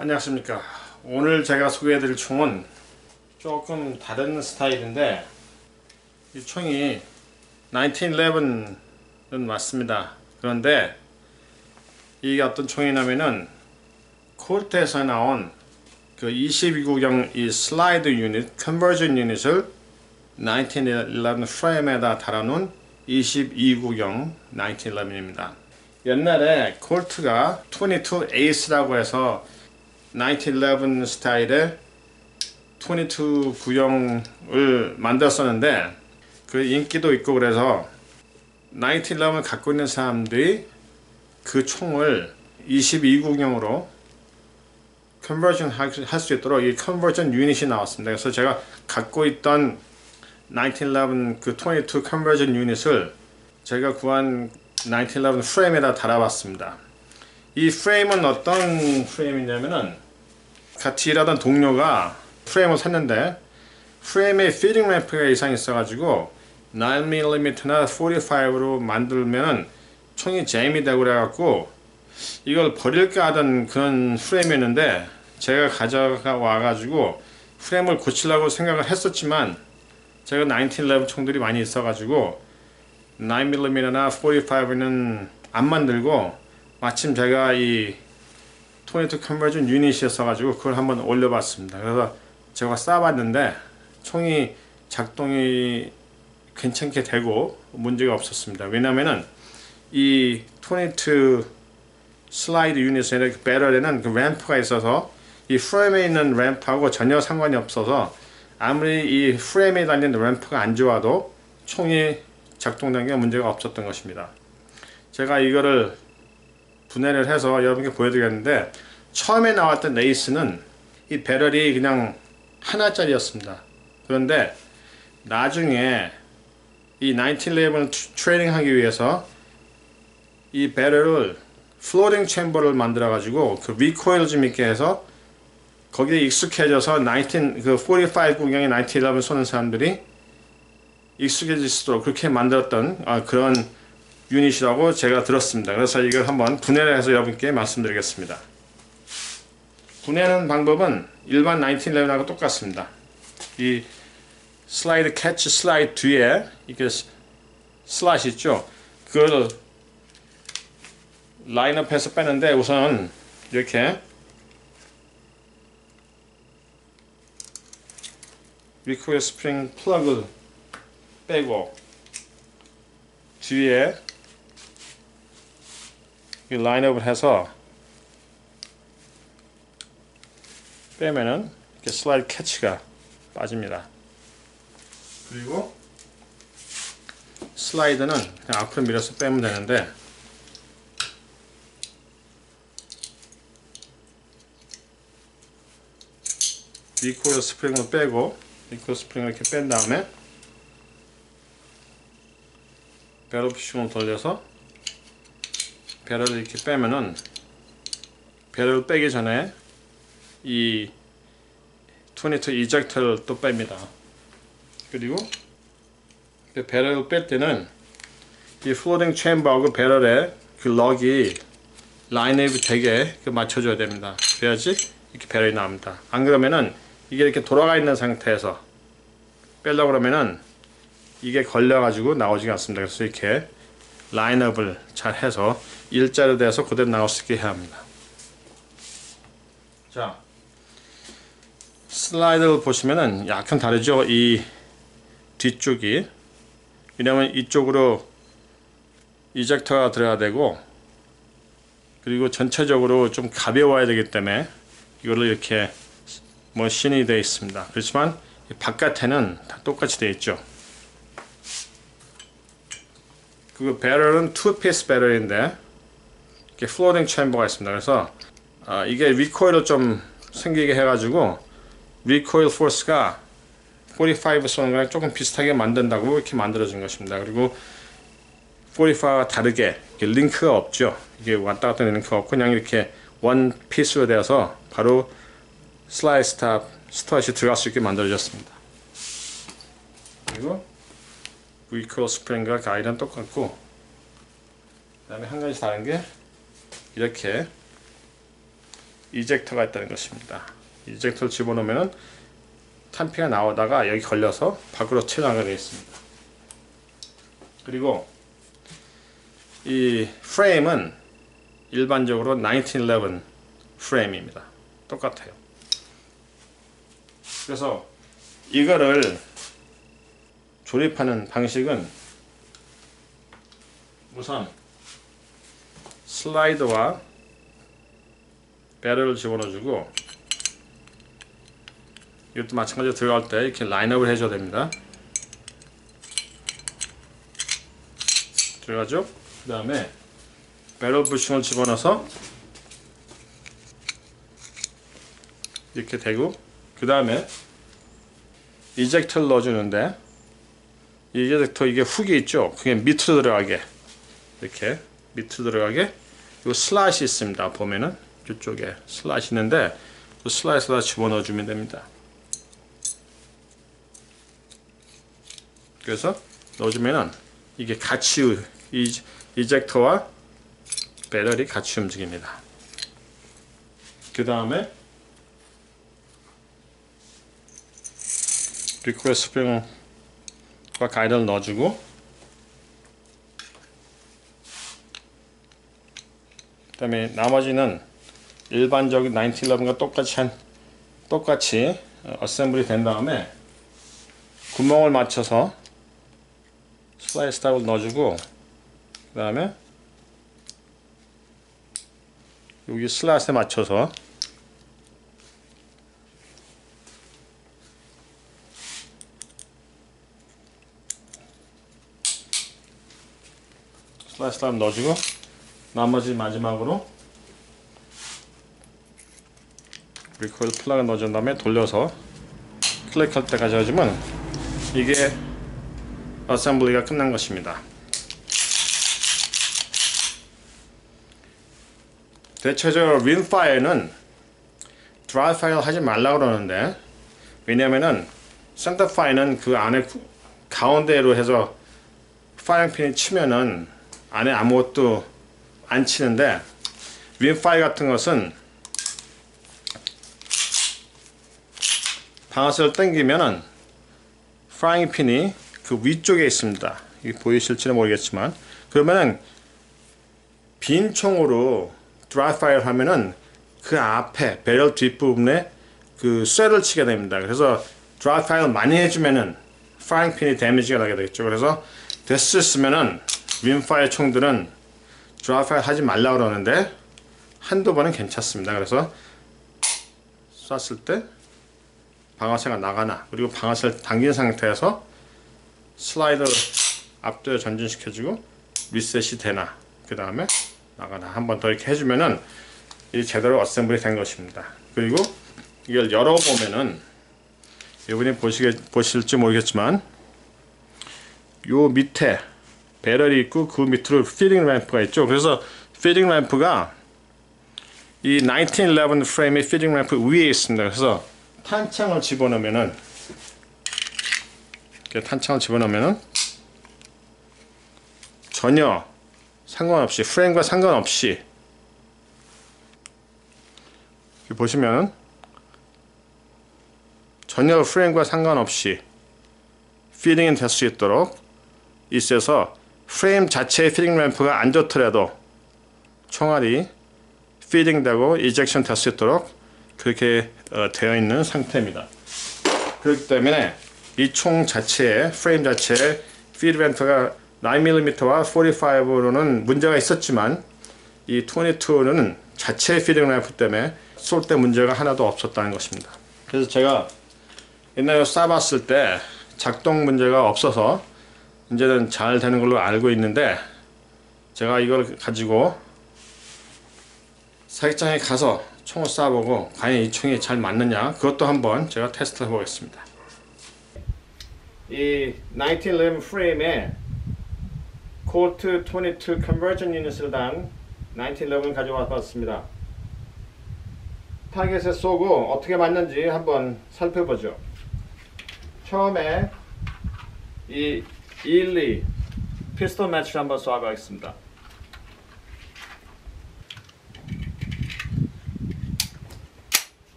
안녕하십니까. 오늘 제가 소개해드릴 총은 조금 다른 스타일인데 이 총이 1911은 맞습니다. 그런데 이게 어떤 총이냐면은 콜트에서 나온 그 22구경 이 슬라이드 유닛, 컨버전 유닛을 1911 프레임에다 달아놓은 22구경 1911입니다. 옛날에 콜트가 22 에이스라고 해서 1911 스타일의 22 구형을 만들었었는데 그 인기도 있고 그래서 1911을 갖고 있는 사람들이 그 총을 22 구형으로 컨버전 할 수 있도록 이 컨버전 유닛이 나왔습니다. 그래서 제가 갖고 있던 1911 그 22 컨버전 유닛을 제가 구한 1911 프레임에다 달아봤습니다. 이 프레임은 어떤 프레임이냐면은 같이 일하던 동료가 프레임을 샀는데 프레임에 피딩 램프가 이상이 있어가지고 9mm나 45로 만들면은 총이 잼이 되고 그래갖고 이걸 버릴까 하던 그런 프레임이었는데 제가 가져가 와가지고 프레임을 고치려고 생각을 했었지만 제가 1911 총들이 많이 있어가지고 9mm나 45는 안 만들고 마침 제가 이 22 컨버전 유닛이 있어가지고 그걸 한번 올려봤습니다. 그래서 제가 쏴봤는데 총이 작동이 괜찮게 되고 문제가 없었습니다. 왜냐면은 이 22 슬라이드 유닛의 배럴에는 그 램프가 있어서 이 프레임에 있는 램프하고 전혀 상관이 없어서 아무리 이 프레임에 달린 램프가 안 좋아도 총이 작동된 게 문제가 없었던 것입니다. 제가 이거를 분해를 해서 여러분께 보여드리겠는데 처음에 나왔던 레이스는 이 배럴이 그냥 하나짜리였습니다. 그런데 나중에 이 1911을 트레이닝 하기 위해서 이 배럴을 플로팅 챔버를 만들어 가지고 그 리코일 좀 있게 해서 거기에 익숙해져서 45 구경의 1911 쏘는 사람들이 익숙해질 수 있도록 그렇게 만들었던 그런 유닛이라고 제가 들었습니다. 그래서 이걸 한번 분해를 해서 여러분께 말씀드리겠습니다. 분해하는 방법은 일반 1911하고 똑같습니다. 이 슬라이드 캐치 슬라이드 뒤에 이렇게 슬롯이 있죠. 그걸 라인업해서 빼는데 우선 이렇게 리코일 스프링 플러그를 빼고 뒤에 이 라인업을 해서 빼면은 이렇게 슬라이드 캐치가 빠집니다. 그리고 슬라이드는 그냥 앞으로 밀어서 빼면 되는데 리코일 스프링을 빼고 리코일 스프링을 이렇게 뺀 다음에 배럴 푸싱을 돌려서 배럴을 이렇게 빼면은 배럴을 빼기 전에 이 22 이젝터를 또 뺍니다. 그리고 배럴을 뺄 때는 이 플로팅 챔버하고 배럴에 그 럭이 라인업이 되게 맞춰줘야 됩니다. 그래야지 이렇게 배럴이 나옵니다. 안 그러면은 이게 이렇게 돌아가 있는 상태에서 빼려고 그러면은 이게 걸려가지고 나오지가 않습니다. 그래서 이렇게 라인업을 잘 해서 일자로 돼서 그대로 나올 수 있게 해야 합니다. 자, 슬라이드를 보시면은 약간 다르죠? 이 뒤쪽이. 왜냐면 이쪽으로 이젝터가 들어야 되고 그리고 전체적으로 좀 가벼워야 되기 때문에 이거를 이렇게 머신이 되어 있습니다. 그렇지만 바깥에는 다 똑같이 되어 있죠. 그 배럴은 2피스 배럴인데 이렇게 플로팅 챔버가 있습니다. 그래서 이게 리코일을 좀 생기게 해가지고 리코일 포스가 45 쏘는 거랑 조금 비슷하게 만든다고 이렇게 만들어진 것입니다. 그리고 45와 다르게 링크가 없죠. 이게 왔다 갔다 링크가 없고 그냥 이렇게 원 피스로 되어서 바로 슬라이드 스타트이 들어갈 수 있게 만들어졌습니다. 그리고 리코일 스프링과 가이드는 똑같고 그 다음에 한 가지 다른 게 이렇게 이젝터가 있다는 것입니다. 이젝터를 집어넣으면 탄피가 나오다가 여기 걸려서 밖으로 튀어나가게 되어 있습니다. 그리고 이 프레임은 일반적으로 1911 프레임입니다. 똑같아요. 그래서 이거를 조립하는 방식은 우선 슬라이드와 배럴을 집어넣어주고, 이것도 마찬가지로 들어갈 때 이렇게 라인업을 해줘야 됩니다. 들어가죠? 그 다음에 배럴 부싱을 집어넣어서 이렇게 대고, 그 다음에 이젝터를 넣어주는데, 이젝터 이게 훅이 있죠? 그게 밑으로 들어가게, 이렇게 밑으로 들어가게 이 슬라이스 있습니다. 보면은 이쪽에 슬라이스 있는데 그 슬라이스에다 집어넣어주면 됩니다. 그래서 넣어주면은 이게 같이 이젝터와 배럴이 같이 움직입니다. 그 다음에 리퀘스트 스프링과 가이드를 넣어주고, 그 다음에 나머지는 일반적인 1911과 똑같이 어셈블이 된 다음에 구멍을 맞춰서 슬라이스 탑을 넣어주고, 그 다음에 여기 슬라이스에 맞춰서 슬라이스 탑을 넣어주고, 나머지 마지막으로 리코일 플러그를 넣어준 다음에 돌려서 클릭할 때까지 해주면 이게 어셈블리가 끝난 것입니다. 대체적으로 윈파이어는 드라이 파이어를 하지 말라고 그러는데, 왜냐면은 센터 파이어는 그 안에 가운데로 해서 파이어핀이 치면은 안에 아무것도 안 치는데, 윈파이 같은 것은 방아쇠를 당기면은 프라이잉 핀이 그 위쪽에 있습니다. 이게 보이실지는 모르겠지만, 그러면은 빈 총으로 드라이 파이어를 하면은 그 앞에 배럴 뒷부분에 그 쇠를 치게 됩니다. 그래서 드라이 파이어를 많이 해주면은 프라이잉 핀이 데미지가 나게 되겠죠. 그래서 됐으면은 윈파이어 총들은 드라이 파이어 하지 말라 그러는데 한두 번은 괜찮습니다. 그래서 쐈을 때 방아쇠가 나가나, 그리고 방아쇠를 당긴 상태에서 슬라이더를 앞뒤로 전진시켜주고 리셋이 되나, 그 다음에 나가나 한 번 더 이렇게 해주면은 이 제대로 어셈블이 된 것입니다. 그리고 이걸 열어보면은 여러분이 보실지 모르겠지만 요 밑에 배럴이 있고 그 밑으로 피딩 램프가 있죠. 그래서 피딩 램프가 이 1911 프레임의 피딩 램프 위에 있습니다. 그래서 탄창을 집어넣으면은, 이렇게 탄창을 집어넣으면은 전혀 상관없이, 프레임과 상관없이 보시면은 전혀 프레임과 상관없이 피딩이 될 수 있도록 있어서 프레임 자체의 피딩 램프가 안 좋더라도 총알이 피딩되고 이젝션 될 수 있도록 그렇게 되어 있는 상태입니다. 그렇기 때문에 이 총 자체의 프레임 자체의 피드 램프가 9mm와 45로는 문제가 있었지만 이 22는 자체의 피딩 램프 때문에 쏠 때 문제가 하나도 없었다는 것입니다. 그래서 제가 옛날에 쏴봤을 때 작동 문제가 없어서 이제는 잘 되는 걸로 알고 있는데, 제가 이걸 가지고 사격장에 가서 총을 쏴보고 과연 이 총이 잘 맞느냐, 그것도 한번 제가 테스트 해보겠습니다. 이 1911 프레임에 콜트 22 컨버전 유닛을 단 1911 가져와 봤습니다. 타겟에 쏘고 어떻게 맞는지 한번 살펴보죠. 처음에 이 212 피스톨 매치를 한번 쏴보겠습니다.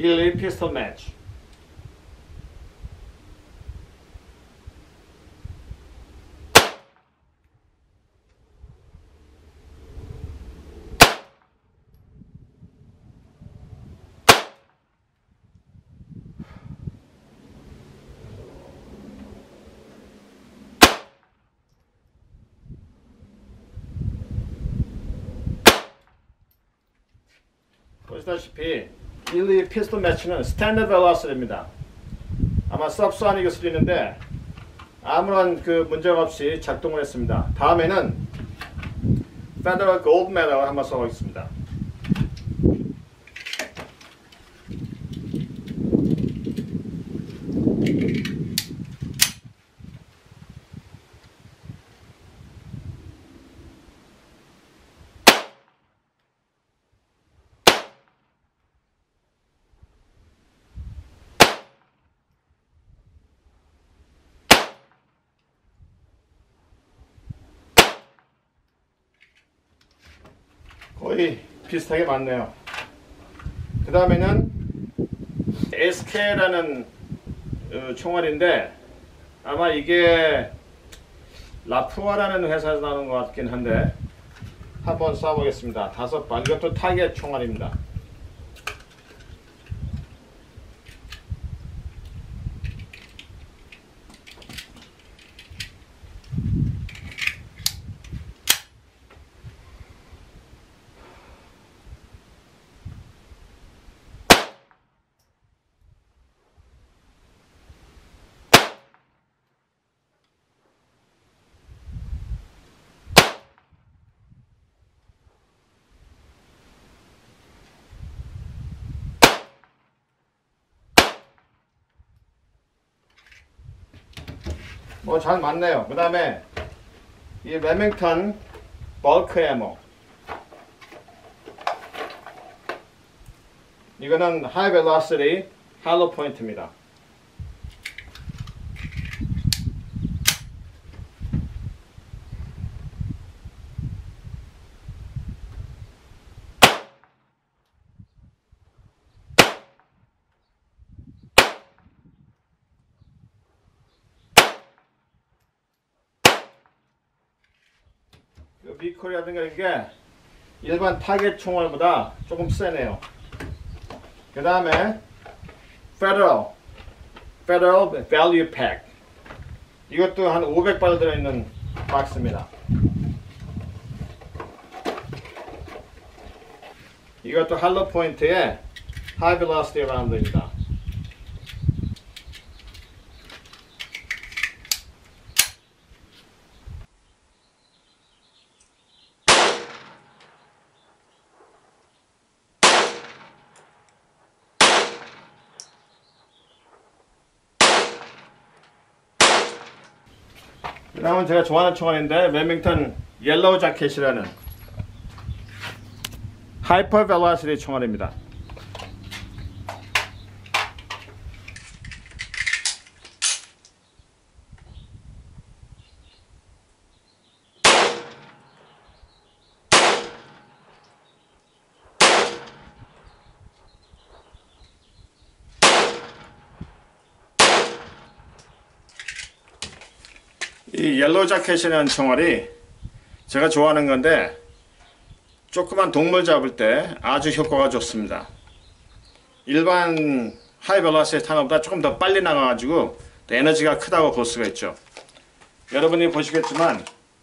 Ely pistol match. 보시다시피 Ely 피스톨 매치는 스탠더드 벨로시티입니다. 아마 subsonic일 수도 있는데 아무런 그 문제가 없이 작동을 했습니다. 다음에는 Federal Gold Medal 한번 써보겠습니다. 거의 비슷하게 맞네요. 그 다음에는 SK라는 총알인데 아마 이게 라프아라는 회사에서 나오는 것 같긴 한데 한번 쏴보겠습니다. 5발. 이것도 타겟 총알입니다. 뭐 잘 맞네요. 그 다음에 이 레밍턴 벌크 에모, 이거는 하이 벨로시티 할로 포인트입니다. 미콜이라든가 이게 일반 타겟 총알보다 조금 세네요. 그 다음에 Federal Value Pack, 이것도 한 500발 들어있는 박스입니다. 이것도 할로 포인트의 High Velocity 라운드입니다. 그 다음은 제가 좋아하는 총알인데 레밍턴 옐로우 자켓이라는 하이퍼 벨로시티 총알입니다. 이 옐로우 자켓이라는 총알이 제가 좋아하는 건데 조그만 동물 잡을 때 아주 효과가 좋습니다. 일반 하이 벨로시티 탄화보다 조금 더 빨리 나가가지고 에너지가 크다고 볼 수가 있죠. 여러분이 보시겠지만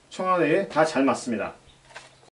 총알이 다 잘 맞습니다.